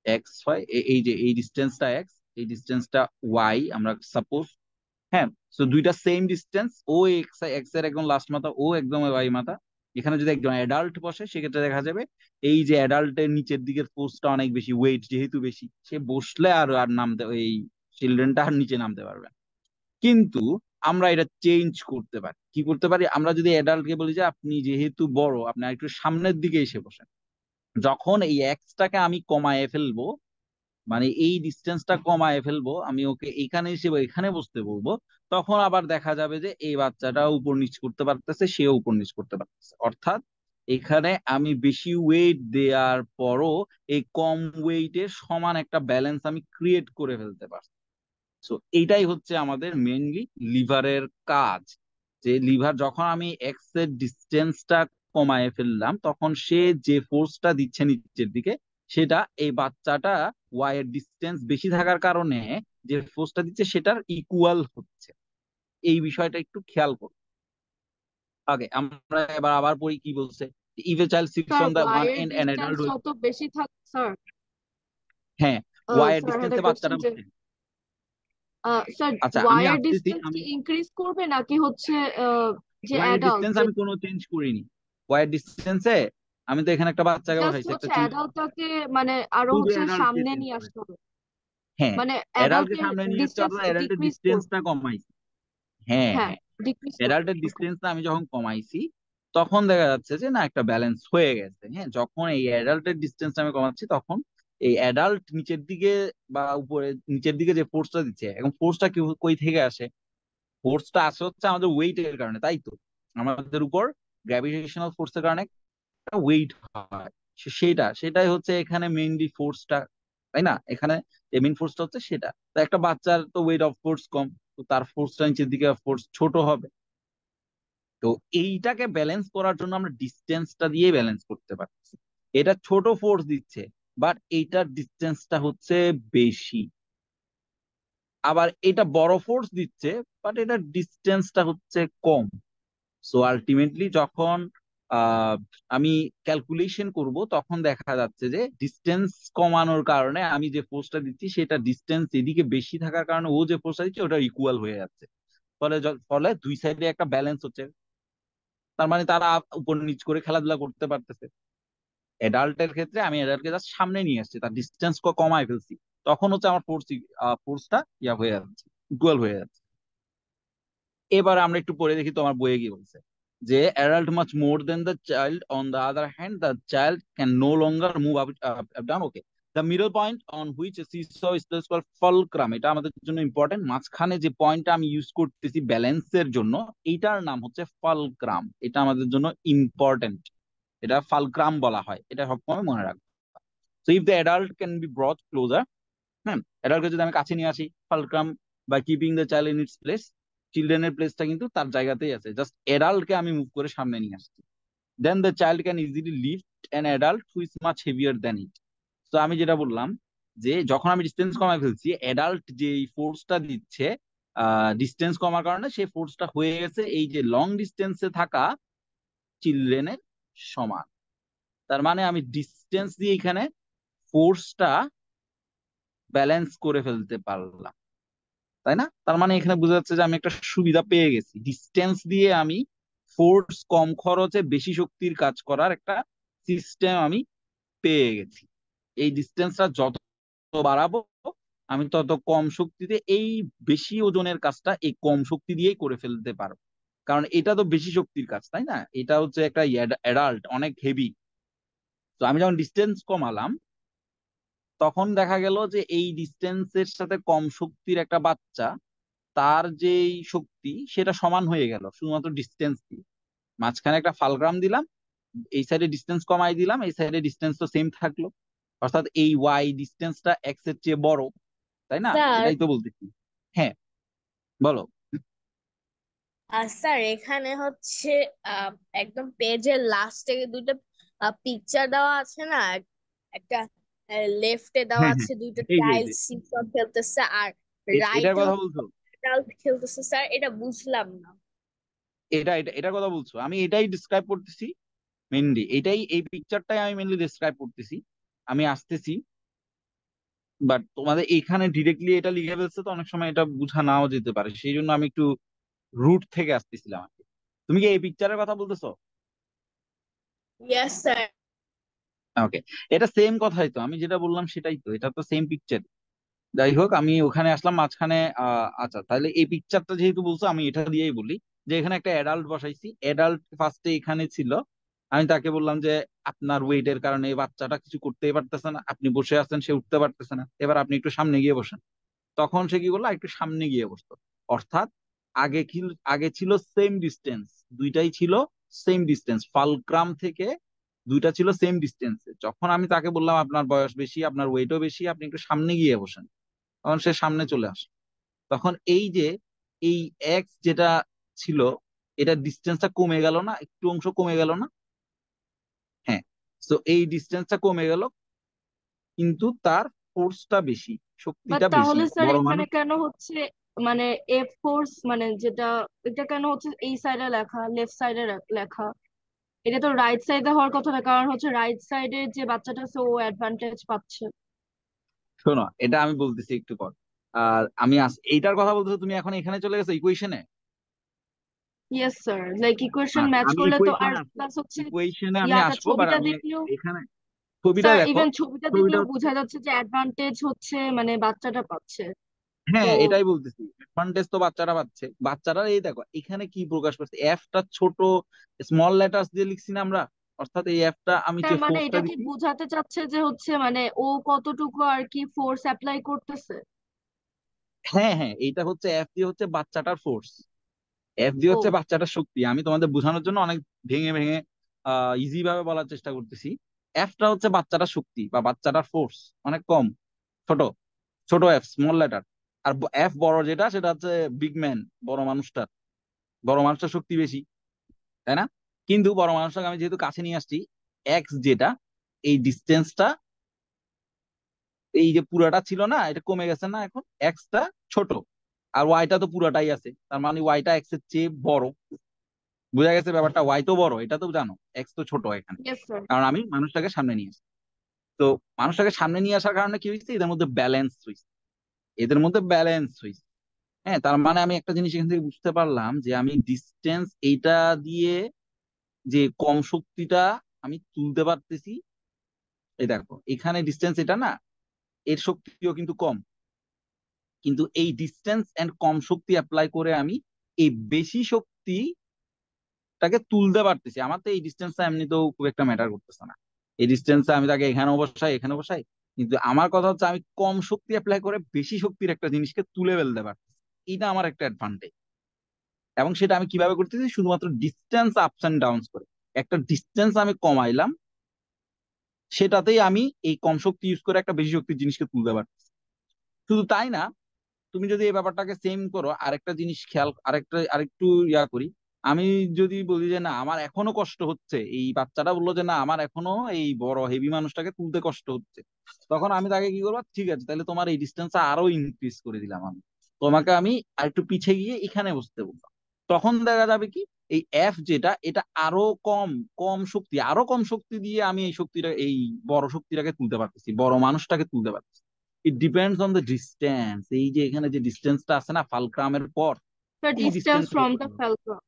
এক্স হয়, এই যে এই ডিস্টেন্সটা এক্স, এই ডিস্টেন্সটা ওয়াই আমরা সাপোজ, হ্যাঁ, তো দুইটা সেম ডিস্টেন্স, ও এক্স এক্স এর একদম লাস্ট মাথা, ও একদম ওয়াই মাথা, এখানে যদি একজন অ্যাডাল্ট বসে, সেক্ষেত্রে দেখা যাবে এই যে অ্যাডাল্টের নিচের দিকের ফোর্সটা অনেক বেশি, ওয়েট যেহেতু বেশি, সে বসলে আর আর নামতে, এই চিলড্রেনটা আর নিচে নামতে পারবে না। কিন্তু আমরা এটা চেঞ্জ করতে পারি, কি করতে পারি, আমরা যদি অ্যাডাল্টকে বলি যে আপনি যেহেতু বড়, আপনি একটু সামনের দিকে এসে বসেন, যখন এই এক্সটাকে আমি কমায়ে ফেলবো, মানে এই ডিস্টেন্সটা কমায় ফেলবো, আমি ওকে এখানে এসে বা এখানে বসতে বলবো, তখন আবার দেখা যাবে যে এই বাচ্চাটা উপর নিচ করতে পারতেছে, সেও উপর নিচ করতে পারতেছে। অর্থাৎ এখানে আমি বেশি ওয়েট দেওয়ার পরও এই কম ওয়েটের সমান একটা ব্যালেন্স আমি ক্রিয়েট করে ফেলতে পারছি। সো এইটাই হচ্ছে আমাদের মেইনলি লিভারের কাজ, যে লিভার যখন আমি এক্স এর ডিস্টেন্সটা কমায় ফেললাম, তখন সে যে ফোর্সটা দিচ্ছে নিচের দিকে, সেটা এই বাচ্চাটা ওয়াই এর ডিস্টেন্স বেশি থাকার কারণে যে ফোর্সটা দিচ্ছে সেটার ইকুয়াল হচ্ছে। এই বিষয়টা একটু খেয়াল করো। আগে আমরা এবার আবার পড়ি কি বলছে, if a child sits sir on the Y one এর এন্ড অ্যান ডিস্টেন্স অ্যাডাল্ট, যত বেশি থাকে স্যার, হ্যাঁ, ওয়াই এর স্যার হ্যাড এ ডিস্টেন্সে কোশ্চেন বাচ্চাটা যে বসছে। স্যার আচ্ছা ওয়াই আমি এর আসতেছি, ডিস্টেন্স কি আমি ইনক্রিজ করবে নাকি হচ্ছে যে ওয়াই এর অ্যাডাল্ট ডিস্টেন্স যে আমি কোনো চেঞ্জ করিনি। ওয়াই এর ডিস্টেন্সে আমি তো এখানে একটা বাচ্চাকে জাস্ট বসাইছি, একটা হচ্ছে চিল্ড্রেন, অ্যাডাল্টটাকে মানে আরো শুধু হচ্ছে অ্যাডাল্টকে সামনে চেঞ্জ নিয়ে আসতে করেছি। হবে, হ্যাঁ, মানে অ্যাডাল্টকে অ্যাডাল্টের সামনে নিয়ে আসতে ডিস্টেন্স হবে, অ্যাডাল্টের ডিক্রিজ করবে। ডিস্টেন্সটা কমাইছি। হ্যাঁ হ্যাঁ, হ্যাঁ, ডিক্রিজ করবে, অ্যাডাল্টের ওকে। ডিস্টেন্সটা আমি যখন কমাইছি, তখন দেখা যাচ্ছে যে না, একটা ব্যালেন্স হয়ে গেছে। হ্যাঁ, যখন এই অ্যাডাল্টের ডিস্টেন্স আমি কমাচ্ছি, তখন এই অ্যাডাল্ট নিচের দিকে বা উপরে, নিচের দিকে যে ফোর্সটা দিচ্ছে, এখন ফোর্সটা কি কই থেকে আসে? ফোর্সটা আসে হচ্ছে আমাদের ওয়েটের কারণে, তাই তো, আমাদের উপর গ্র্যাভিটেশনাল ফোর্সের কারণে একটা ওয়েট হয়। সেটাই হচ্ছে এখানে মেইনলি ফোর্সটা, তাই না? এখানে মেইন ফোর্সটা হচ্ছে সেটা। তো একটা বাচ্চার তো ওয়েট অফ কোর্স কম, তো তার ফোর্সটা নিচের দিকে ফোর্স ছোট হবে। তো এইটাকে ব্যালেন্স করার জন্য আমরা ডিস্টেন্সটা দিয়ে ব্যালেন্স করতে পারছি। এটা ছোট ফোর্স দিচ্ছে, বাট এইটার ডিস্টেন্সটা হচ্ছে বেশি। আবার এটা বড় ফোর্স দিচ্ছে, বাট এটার ডিস্টেন্সটা হচ্ছে কম। সো আলটিমেটলি যখন আহ, আমি ক্যালকুলেশন করব, তখন দেখা যাচ্ছে যে ডিস্টেন্স কমানোর কারণে আমি যে ফোর্সটা দিচ্ছি, সেটা ডিস্টেন্স এদিকে বেশি থাকার কারণে ও যে ফোর্সটা দিচ্ছে ওটা ইকুয়াল হয়ে যাচ্ছে। ফলে দুই সাইডে একটা ব্যালেন্স হচ্ছে। তার মানে তারা উপর নিচ করে খেলাধুলা করতে পারতেছে। অ্যাডাল্টের ক্ষেত্রে আমি অ্যাডাল্টকে জাস্ট সামনে নিয়ে আসছি, তার ডিস্টেন্স কমায় ফেলছি, তখন হচ্ছে আমার ফোর্সটা ইয়া হয়ে যাচ্ছে, ইকুয়াল হয়ে যাচ্ছে। এবার আমরা একটু পড়ে দেখি তোমার বইয়ে কি বলছে, যে adult much more than the child, on the other hand the child can no longer move up down. Okay, the middle point on which seesaw is placed called fulcrum, এটা আমাদের জন্য ইম্পর্টেন্ট। মাঝখানে যে পয়েন্টটা আমি ইউজ করতেছি ব্যালেন্সের জন্য, এইটার নাম হচ্ছে ফালক্রাম, এটা আমাদের জন্য ইম্পর্টেন্ট। এটা ফালক্রাম বলা হয়, এটা সবসময় মনে রাখবো। So if the adult can be brought closer, হ্যাঁ, অ্যাডাল্টকে যদি আমি কাছে নিয়ে আসি, fulcrum by keeping the child in its place, চিলড্রেনের প্লেসটা কিন্তু তার জায়গাতেই আছে, জাস্ট অ্যাডাল্টকে আমি মুভ করে সামনে নিয়ে আসছি। Then the child can easily lift an adult who is much heavier than it. তো আমি যেটা বললাম, যে যখন আমি ডিস্টেন্স কমায় ফেলছি, অ্যাডাল্ট যে ফোর্সটা দিচ্ছে ডিস্টেন্স কমার কারণে, সেই ফোর্সটা হয়ে গেছে এই যে লং ডিস্টেন্সে থাকা চিলড্রেনের সমান। তার মানে আমি ডিস্টেন্স দিয়ে এখানে ফোর্সটা ব্যালেন্স করে ফেলতে পারলাম, তাই না? তার মানে এখানে বোঝা যাচ্ছে যে আমি একটা সুবিধা পেয়ে গেছি, ডিস্টেন্স দিয়ে আমি ফোর্স কম খরচে বেশি শক্তির কাজ করার একটা সিস্টেম আমি পেয়ে গেছি। এই ডিস্টেন্সটা যত বাড়াবো আমি তত কম শক্তিতে এই বেশি ওজনের কাজটা এই কম শক্তি দিয়েই করে ফেলতে পারবো, কারণ এটা তো বেশি শক্তির কাজ, তাই না? এটা হচ্ছে একটা অ্যাডাল্ট, অনেক হেভি। তো আমি যখন ডিস্টেন্স কমালাম তখন দেখা গেল যে এই ডিস্টেন্সের সাথে কম শক্তির একটা বাচ্চা, তার যেই শক্তি সেটা সমান হয়ে গেল শুধুমাত্র ডিস্টেন্স দিয়ে। মাঝখানে একটা ফালগ্রাম দিলাম, এই সাইডে ডিস্টেন্স কমাই দিলাম, এই সাইডে ডিস্টেন্স তো সেম থাকলো, অর্থাৎ এই ওয়াই ডিস্টেন্সটা এক্স এর চেয়ে বড়, তাই না? স্যার, এটাই তো বলতেছি। হ্যাঁ, বলো। স্যার এখানে হচ্ছে আহ, একদম পেজের লাস্টে দুটো পিকচার দেওয়া আছে না? একটা লেফটে দেওয়া হ্যাঁ, হ্যাঁ, আছে দুইটা এই যে এই চাইল্ড যে সিসম খেলতেছে, আর এটার রাইটে কথা হচ্ছে বলছো? adult খেলতেছে। স্যার এটা বুঝলাম না। এটার কথা বলছো? আমি এটাই ডিসক্রাইব করতেছি মেনলি, এটাই, এই পিকচারটাই আমি মেনলি ডিসক্রাইব করতেছি। আমি আসতেছি, বাট তোমাদের এখানে ডিরেক্টলি এটা লিখে ফেলছে তো অনেক সময় এটা বোঝা নাও যেতে পারে, সেই জন্য আমি একটু রুট থেকে আসতেছিলাম আর কি। তুমি কি এই পিকচারের কথা বলতেছো? Yes sir. ওকে, এটা সেম কথাই তো, আমি যেটা বললাম সেটাই তো, এটা তো সেম পিকচার। যাই হোক, আমি ওখানে আসলাম মাঝখানে। আচ্ছা, তাহলে এই পিকচারটা যেহেতু বলছো আমি এটা দিয়েই বলি যে এখানে একটা অ্যাডাল্ট বসাইছি। অ্যাডাল্ট ফার্স্টে এখানে ছিল, আমি তাকে বললাম যে আপনার ওয়েটের কারণে এই বাচ্চাটা কিছু করতেই পারতেছে না, আপনি বসে আছেন, সে উঠতে পারতেছে না, এবার আপনি একটু সামনে গিয়ে বসেন। তখন সে কি করলো, একটু সামনে গিয়ে বসতো। অর্থাৎ আগে কি, আগে ছিল সেম ডিস্টেন্স, দুইটাই ছিল সেম ডিস্টেন্স, ফালক্রাম থেকে দুইটা ছিল সেম ডিস্টেন্সে। যখন আমি তাকে বললাম আপনার বয়স বেশি, আপনার ওয়েটও বেশি, আপনি একটু সামনে গিয়ে বসেন, তখন সে সামনে চলে আসে। তখন এই যে এই এক্স যেটা ছিল, এটা ডিস্টেন্সটা কমে গেল না, একটু অংশ কমে গেল না? হ্যাঁ। তো এই ডিস্টেন্সটা কমে গেল, কিন্তু তার ফোর্সটা বেশি, বাট শক্তিটা বেশি। তাহলে স্যার বড় এখানে মানুষ। কেন হচ্ছে মানে এফ ফোর্স মানে যেটা, এটা কেন হচ্ছে এই সাইডে লেখা, লেফট সাইডে লেখা? এটা তো রাইট সাইডে হওয়ার কথা না, কারণ হচ্ছে রাইট সাইডে যে বাচ্চাটা আছে ও অ্যাডভান্টেজ পাচ্ছে। শোনো, এটা আমি বলতেছি একটু পর। আর আমি এইটার কথা বলতেছো, তুমি এখন এখানে চলে গেছো ইকুয়েশনে। ইয়েস স্যার, লাইক ইকুয়েশন আচ্ছা, ম্যাচ আমি করলে তো, আর ইকুয়েশনে আসবো, প্লাস হচ্ছে ইকুয়েশনে আমি ইয়াটা আসবো, বাট ছবিটা আমি দেখলেও, এখানে ছবিটা স্যার দেখো। ইভেন ছবিটা ছবিটা দেখলেও হচ্ছে, বোঝা যাচ্ছে যে অ্যাডভান্টেজ হচ্ছে মানে বাচ্চাটা পাচ্ছে। তো হ্যাঁ এটাই বলতেছি, অ্যাডভান্টেজ তো বাচ্চারা পাচ্ছে। বাচ্চারা এই দেখো এখানে কি প্রকাশ করছে, এফটা ছোট স্মল লেটার্স দিয়ে লিখছি না আমরা, অর্থাৎ এই এফটা আমি যে তার মানে ফোর্সটা এটা কি দিচ্ছি। বোঝাতে চাচ্ছে যে হচ্ছে মানে ও কতটুকু আর কি ফোর্স অ্যাপ্লাই করতেছে? হ্যাঁ, হ্যাঁ, এইটা হচ্ছে এফ দিয়ে হচ্ছে বাচ্চাটার ফোর্স, এফ দিয়ে ও হচ্ছে বাচ্চাটার শক্তি। আমি তোমাদের বোঝানোর জন্য অনেক ভেঙে ভেঙে ইজি ভাবে বলার চেষ্টা করতেছি। এফটা হচ্ছে বাচ্চাটার শক্তি বা বাচ্চাটার ফোর্স, অনেক কম, ছোট, ছোট এফ, স্মল লেটার। আর এফ বড় যেটা, সেটা হচ্ছে বিগ ম্যান, বড় মানুষটার, বড় মানুষটার শক্তি বেশি, তাই না? কিন্তু বড় মানুষটাকে আমি যেহেতু কাছে নিয়ে আসছি, এক্স যেটা, এই ডিস্টেন্সটা, এই যে পুরাটা ছিল না, এটা কমে গেছে না, এখন এক্সটা ছোট, আর ওয়াইটা তো পুরাটাই আছে, তার মানে ওয়াইটা এক্স এর চেয়ে বড়। বোঝা গেছে ব্যাপারটা? ওয়াই তো বড়, এটা তো জানো, এক্স তো ছোট এখানে, ইয়েস স্যার। কারণ আমি মানুষটাকে সামনে নিয়ে আসি। তো মানুষটাকে সামনে নিয়ে আসার কারণে কি হয়েছে, এদের মধ্যে ব্যালেন্স হয়েছে, এদের মধ্যে ব্যালেন্স হয়েছে। হ্যাঁ, তার মানে আমি একটা জিনিস এখান থেকে বুঝতে পারলাম যে আমি ডিস্টেন্স এইটা দিয়ে যে কম শক্তিটা আমি তুলতে পারতেছি। এই দেখো এখানে ডিস্টেন্স এটা না, এর শক্তিও কিন্তু কম, কিন্তু এই ডিস্টেন্স এন্ড কম শক্তি অ্যাপ্লাই করে আমি এই বেশি শক্তিটাকে তুলতে পারতেছি। আমার তো এই ডিস্টেন্সটা এমনিতেও খুব একটা ম্যাটার করতেছে না, এই ডিস্টেন্সে আমি তাকে এখানে বসাই, এখানে বসাই, কিন্তু আমার কথা হচ্ছে আমি কম শক্তি অ্যাপ্লাই করে বেশি শক্তির একটা জিনিসকে তুলে ফেলতে পারতেছি। এটা আমার একটা অ্যাডভান্টেজ, এবং সেটা আমি কিভাবে করতেছি, শুধুমাত্র ডিস্টেন্স আপস এন্ড ডাউনস করে। একটা ডিস্টেন্স আমি কমাইলাম, সেটাতেই আমি এই কম শক্তি ইউজ করে একটা বেশি শক্তির জিনিসকে তুলতে পারতেছি। শুধু তাই না, তুমি যদি এই ব্যাপারটাকে সেম করো, আরেকটা জিনিস খেয়াল, আরেকটু ইয়া করি। আমি যদি বলি যে না আমার এখনো কষ্ট হচ্ছে, এই বাচ্চাটা বললো যে না আমার এখনো এই বড় হেভি মানুষটাকে তুলতে কষ্ট হচ্ছে, তখন আমি তাকে কি করবো, ঠিক আছে তাহলে তোমার এই ডিস্টেন্সটা আরো ইনক্রিজ করে দিলাম, আমি তোমাকে আমি আরেকটু পিছিয়ে গিয়ে এখানে বসতে বললাম। তখন দেখা যাবে কি, এই এফ যেটা, এটা আরো কম আরো কম শক্তি দিয়ে আমি এই বড় শক্তিটাকে তুলতে পারতেছি, বড় মানুষটাকে তুলতে পারতেছি। It depends on the distance. এই যে এখানে যে ডিস্টেন্সটা আছে না ফালক্রামের পর, The এই distance ডিস্টেন্সের from উপর the নির্ভর। fulcrum.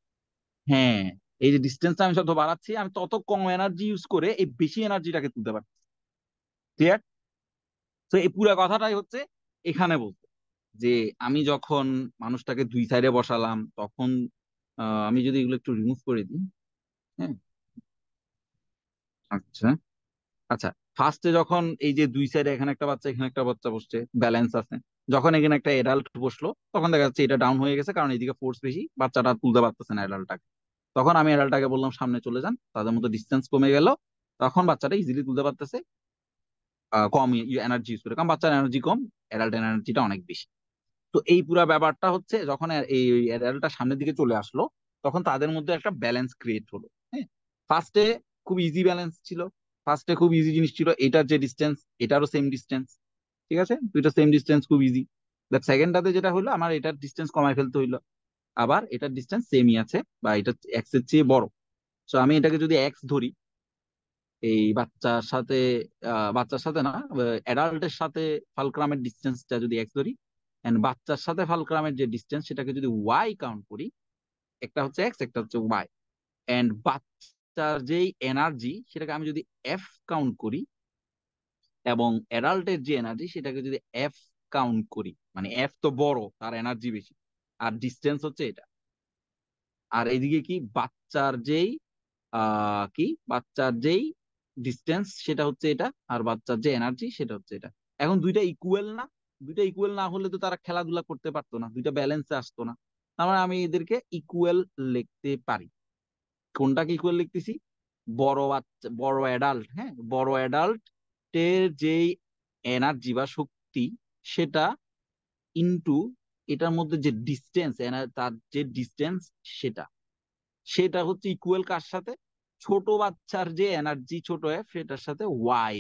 হ্যাঁ, এই যে ডিস্টেন্সটা আমি যত বাড়াচ্ছি, আমি তত কম এনার্জি ইউজ করে এই বেশি এনার্জিটাকে তুলতে পারছি। ক্লিয়ার? তো এই পুরো কথাটাই হচ্ছে এখানে বলতে, যে আমি যখন মানুষটাকে দুই সাইডে বসালাম তখন আমি যদি এগুলো একটু রিমুভ করে দিই। হ্যাঁ, আচ্ছা আচ্ছা। ফার্স্টে যখন এই যে দুই সাইডে এখানে একটা বাচ্চা এখানে একটা বাচ্চা বসছে, ব্যালেন্স আছে। যখন এখানে একটা এডাল্ট বসলো তখন দেখা যাচ্ছে এটা ডাউন হয়ে গেছে, কারণ এদিকে ফোর্স বেশি, বাচ্চাটা তুলতে পারতেছে না এডাল্টটাকে। তখন আমি এডাল্টটাকে বললাম সামনে চলে যান, তাদের মধ্যে ডিস্টেন্স কমে গেল, তখন বাচ্চাটা ইজিলি তুলতে পারতেছে কম এনার্জি ইউজ করে, কারণ বাচ্চার এনার্জি কম, এডাল্ট এনার্জিটা অনেক বেশি। তো এই পুরো ব্যাপারটা হচ্ছে যখন এই অ্যাডাল্টটা সামনের দিকে চলে আসলো, তখন তাদের মধ্যে একটা ব্যালেন্স ক্রিয়েট হলো। হ্যাঁ, ফার্স্টে খুব ইজি ব্যালেন্স ছিল, ফার্স্টে খুব ইজি জিনিস ছিল, এটার যে ডিস্টেন্স এটারও সেম ডিস্টেন্স, ঠিক আছে, দুইটা সেম ডিস্টেন্স, খুব ইজি। দেখ সেকেন্ডটাতে যেটা হলো, আমার এটার ডিস্টেন্স কমায় ফেলতে হইলো, আবার এটার ডিস্টেন্স সেমই আছে বা এটা এক্স এর চেয়ে বড়। তো আমি এটাকে যদি এক্স ধরি, এই বাচ্চার সাথে না, অ্যাডাল্টের সাথে ফালক্রামের ডিস্টেন্সটা যদি এক্স ধরি, এন্ড বাচ্চার সাথে ফালক্রামের যে ডিস্টেন্স সেটাকে যদি ওয়াই কাউন্ট করি, একটা হচ্ছে এক্স একটা হচ্ছে ওয়াই, এন্ড বাচ্চার যেই এনার্জি সেটাকে আমি যদি এফ কাউন্ট করি, এবং অ্যাডাল্টের যে এনার্জি সেটাকে যদি এফ কাউন্ট করি, মানে এফ তো বড়, তার এনার্জি বেশি, আর ডিস্টেন্স হচ্ছে এটা। আর এইদিকে কি বাচ্চার যেই ডিস্টেন্স সেটা হচ্ছে এটা, আর বাচ্চার যে এনার্জি সেটা হচ্ছে এটা। এখন দুইটা ইকুয়াল না, দুইটা ইকুয়াল না হলে তো তারা খেলাধুলা করতে পারতো না, দুইটা ব্যালেন্সে আসতো না। তার মানে আমি এদেরকে ইকুয়াল লিখতে পারি। কোনটাকে ইকুয়াল লিখতেছি? বড় অ্যাডাল্ট, হ্যাঁ, বড় অ্যাডাল্ট এর যেই এনার্জি বা শক্তি সেটা ইনটু এটার মধ্যে যে ডিস্টেন্স, তার যে ডিস্টেন্স সেটা সেটা হচ্ছে ইকুয়াল কার সাথে? ছোট বাচ্চার যে এনার্জি ছোট এফ সেটার সাথে ওয়াই,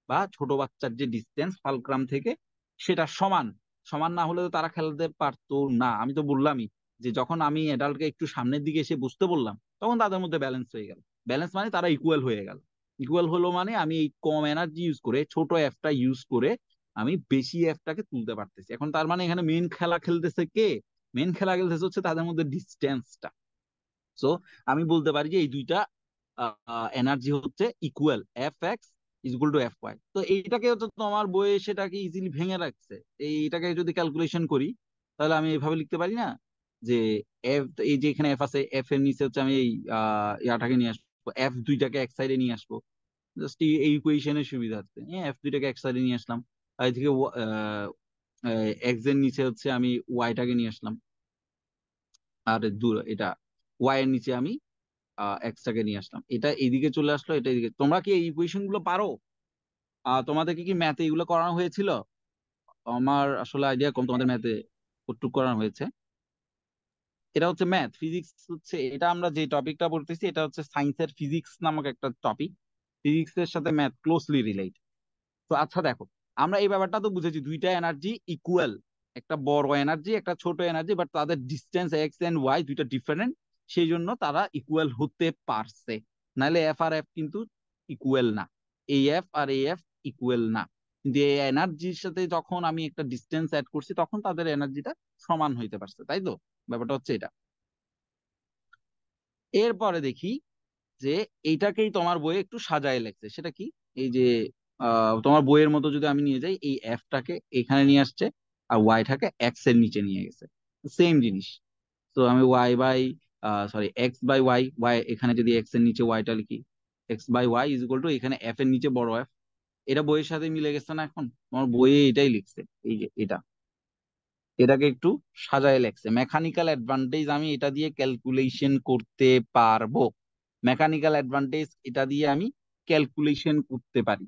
বা ছোট বাচ্চার যে ডিস্টেন্স ফালক্রাম থেকে সেটা সমান। সমান না হলে তো তারা খেলতে পারতো না। আমি তো বললামই যে যখন আমি অ্যাডাল্টকে একটু সামনের দিকে এসে বুঝতে বললাম, তখন তাদের মধ্যে ব্যালেন্স হয়ে গেল। ব্যালেন্স মানে তারা ইকুয়াল হয়ে গেল। ইকুয়াল হলো মানে আমি এই কম এনার্জি ইউজ করে, ছোট এফটা ইউজ করে আমি বেশি এফটাকে তুলতে পারতেছি। এখন তার মানে এখানে মেন খেলা খেলতেছে কে? মেন খেলা খেলতেছে হচ্ছে তাদের মধ্যে ডিস্টেন্সটা। সো আমি বলতে পারি যে এই দুইটা এনার্জি হচ্ছে equal, F X is equal to F Y. তো এইটাকে হচ্ছে তোমার বইয়ে সেটাকে ইজিলি ভেঙে রাখছে। এইটাকে যদি ক্যালকুলেশন করি, তাহলে আমি এইভাবে লিখতে পারি না যে এফ, এই যে এখানে এফ আছে, এফ এর নিচে হচ্ছে আমি এই ইয়াটাকে নিয়ে আসবো, এফ দুইটাকে এক সাইডে নিয়ে আসবো, জাস্ট এই ইকুয়েশনের সুবিধার্থে। হ্যাঁ, এফ দুইটাকে এক সাইডে নিয়ে আসলাম, আর এদিকে এক্স এর নিচে হচ্ছে আমি ওয়াইটাকে নিয়ে আসলাম, আর এটা ওয়াই এর নিচে আমি এক্সট্রাকে নিয়ে আসলাম, এটা এইদিকে চলে আসলো, এটা এইদিকে। তোমরা কি এই ইকুয়েশন গুলো পারো? তোমাদেরকে কি ম্যাথে এগুলো করানো হয়েছিল? আমার আসলে আইডিয়া কম তোমাদের ম্যাথে কতটুকু করানো হয়েছে। এটা হচ্ছে ম্যাথ, ফিজিক্স হচ্ছে এটা, আমরা যে টপিকটা পড়তেছি এটা হচ্ছে সায়েন্সের ফিজিক্স নামক একটা টপিক। ফিজিক্স এর সাথে ম্যাথ ক্লোজলি রিলেট। তো আচ্ছা দেখো, আমরা এই ব্যাপারটা তো বুঝেছি, দুইটা এনার্জি ইকুয়াল, একটা বড় এনার্জি একটা ছোট এনার্জি, বাট তাদের ডিস্টেন্স এক্স এন্ড ওয়াই দুইটা ডিফারেন্ট, সেই জন্য তারা ইকুয়াল হতে পারছে। নাহলে এফ আর এফ কিন্তু ইকুয়াল না, এই এফ আর এই এফ ইকুয়াল না। কিন্তু এই এনার্জির সাথে যখন আমি একটা ডিস্টেন্স অ্যাড করছি তখন তাদের এনার্জিটা সমান হইতে পারছে, তাই তো? ব্যাপারটা হচ্ছে এটা। এরপরে দেখি যে এইটাকেই তোমার বইয়ে একটু সাজায় লেখছে, সেটা কি? এই যে তোমার বইয়ের মতো যদি আমি নিয়ে যাই, এই এফটাকে এখানে নিয়ে আসছে, আর ওয়াইটাকে এক্স এর নিচে নিয়ে গেছে, সেম জিনিস। তো আমি এক্স বাই ওয়াই, ওয়াই এখানে যদি এক্স এর নিচে ওয়াইটা লিখি, X by Y is equal to এখানে এফ এর নিচে বড় এফ। এটা বইয়ের সাথে মিলে গেছে না? এখন তোমার বইয়ে এটাই লিখছে, এই যে এটাকে একটু সাজায় লেখছে। মেকানিক্যাল অ্যাডভান্টেজ আমি এটা দিয়ে ক্যালকুলেশন করতে পারবো, মেকানিক্যাল অ্যাডভান্টেজ এটা দিয়ে আমি ক্যালকুলেশন করতে পারি।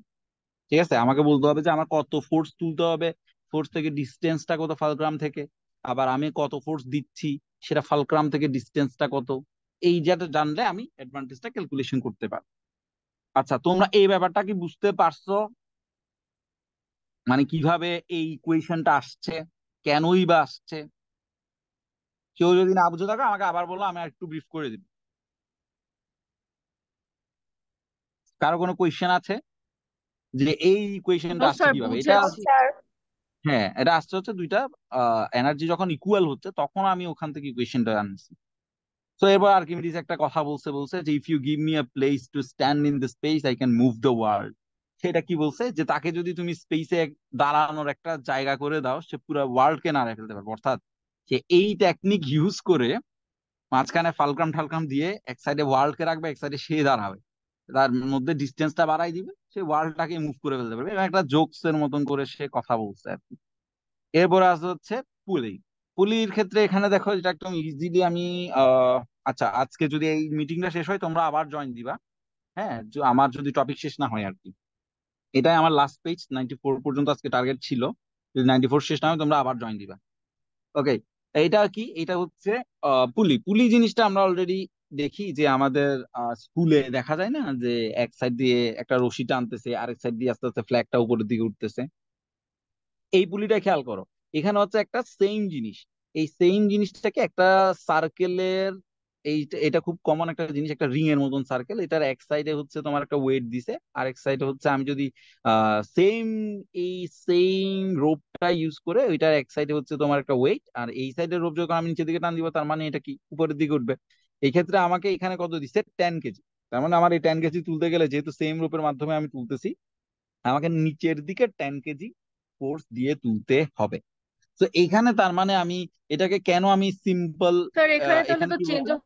ঠিক আছে, আমাকে বলতে হবে যে আমার কত ফোর্স তুলতে হবে, ফোর্স থেকে ডিস্টেন্সটা কত ফালক্রাম থেকে, আবার আমি কত ফোর্স দিচ্ছি সেটা ফালক্রাম থেকে ডিস্টেন্সটা কত। এই যেটা জানলে আমি অ্যাডভান্টেজটা ক্যালকুলেশন করতে পারবো। আচ্ছা, তোমরা এই ব্যাপারটা কি বুঝতে পারছো? মানে কিভাবে এই ইকুয়েশনটা আসছে, কেনই বা আসছে? কেউ যদি না বুঝে থাকো আমাকে আবার বলো, আমি একটু ব্রিফ করে দিব। কারো কোনো কোয়েশ্চেন আছে যে এই কোয়েশ্চেনটা নো আসছে স্যার, কিভাবে? এটা No, বুঝেছি। sir. হ্যাঁ, এটা আসছে হচ্ছে দুইটা এনার্জি যখন ইকুয়াল হচ্ছে তখন আমি ওখান থেকে কোয়েশ্চেনটা আনছি। তো এবার আর্কিমিডিস একটা কথা বলছে যে if you give me a place to stand in the space I can move the world. সেটা কি বলছে যে তাকে যদি তুমি স্পেসে দাঁড়ানোর একটা জায়গা করে দাও সে পুরো ওয়ার্ল্ড কে নাড়ায় ফেলতে পারবে। অর্থাৎ সে এই টেকনিক ইউজ করে মাঝখানে ফালক্রাম ঠালক্রাম দিয়ে এক সাইডে ওয়ার্ল্ড কে রাখবে, এক সাইডে সে দাঁড়াবে, তার মধ্যে ডিস্টেন্সটা বাড়াই দিবে, সে ওয়ার্ল্ডটাকে মুভ করে ফেলতে পারবে। এটা একটা জোকস এর মতন করে সে কথা বলছে আর কি। এরপরে আসে হচ্ছে পুলি। পুলির ক্ষেত্রে এখানে দেখো এটা একদম ইজিলি আমি আচ্ছা আজকে যদি এই মিটিংটা শেষ হয় তোমরা আবার জয়েন দিবা। হ্যাঁ, আমার যদি টপিক শেষ না হয় আর কি। এটাই আমার লাস্ট পেজ, 94 পর্যন্ত আজকে টার্গেট ছিল। যদি 94 শেষ না হয় তোমরা আবার জয়েন দিবা। ওকে, এইটা কি, এটা হচ্ছে পুলি। পুলি জিনিসটা আমরা অলরেডি দেখি যে আমাদের স্কুলে দেখা যায় না যে এক সাইড দিয়ে একটা রশি টানতেছে, আরেক সাইড দিয়ে আস্তে আস্তে ফ্ল্যাগটা উপরের দিকে উঠতেছে। এই পুলিটা খেয়াল করো, এখানে হচ্ছে একটা সেম জিনিস। এই সেম জিনিসটাকে একটা সার্কেলের, এটা খুব কমন একটা জিনিস, একটা রিং এর মতন সার্কেল। এটার এক সাইডে হচ্ছে তোমার একটা ওয়েট দিছে, আরেক সাইডে হচ্ছে আমি যদি সেম এই সেম রোপটা ইউজ করে ওইটার এক সাইডে হচ্ছে তোমার একটা ওয়েট, আর এই সাইডের রোপ যখন আমি নিচের দিকে টান দিব তার মানে এটা কি উপরের দিকে উঠবে। এই ক্ষেত্রে আমাকে এখানে কত দিচ্ছে, 10 কেজি। তার মানে আমার এই 10 কেজি তুলতে গেলে যেহেতু সেম রোপের মাধ্যমে আমি তুলতেছি, আমাকে নিচের দিকে 10 কেজি ফোর্স দিয়ে তুলতে হবে। তো এইখানে তার মানে আমি এটাকে কেন আমি সিম্পল, স্যার এখানে তাহলে এখানে তো কি চেঞ্জ বলছে, অফ